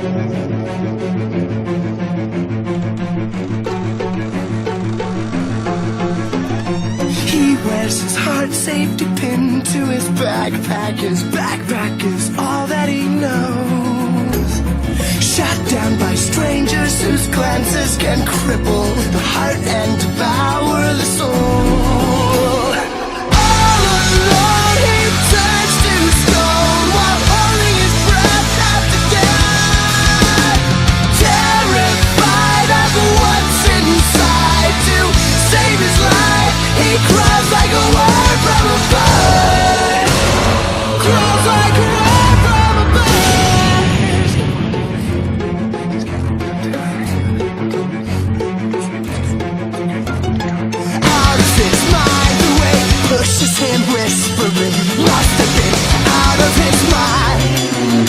He wears his heart safety pin to his backpack. His backpack is all that he knows. Shot down by strangers whose glances can cripple the heart and devour the soul. All alone he turns to stone while holding his breath after death. Terrified of what's inside, to save his life he cries like a word from a bird. Cries like a word from a bird. Pushes him whispering, must have been out of his mind.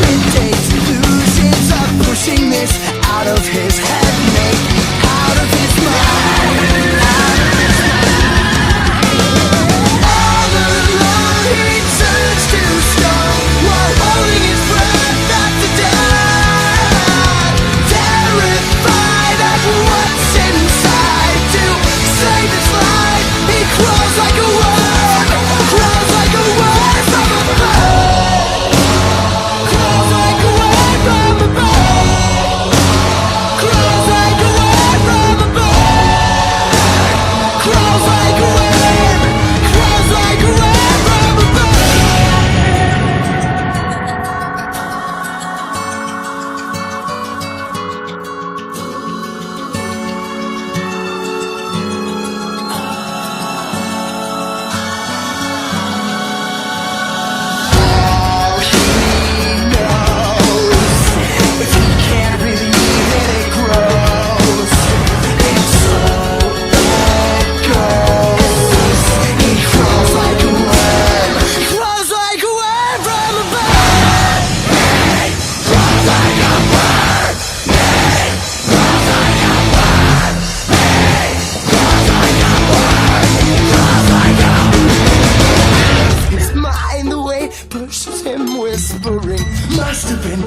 Midday delusions of pushing this out of his head, maybe out of his mind. Out of his mind. All alone he turns to stone while holding his breath after death. Terrified of what's inside, to save his life he crawls like a word, crawls like a word from a bird. Crawls like a word from a bird. Crawls like a word from a bird. Crawls like a word, crawls like a word from a bird. Pushes him whispering, must have been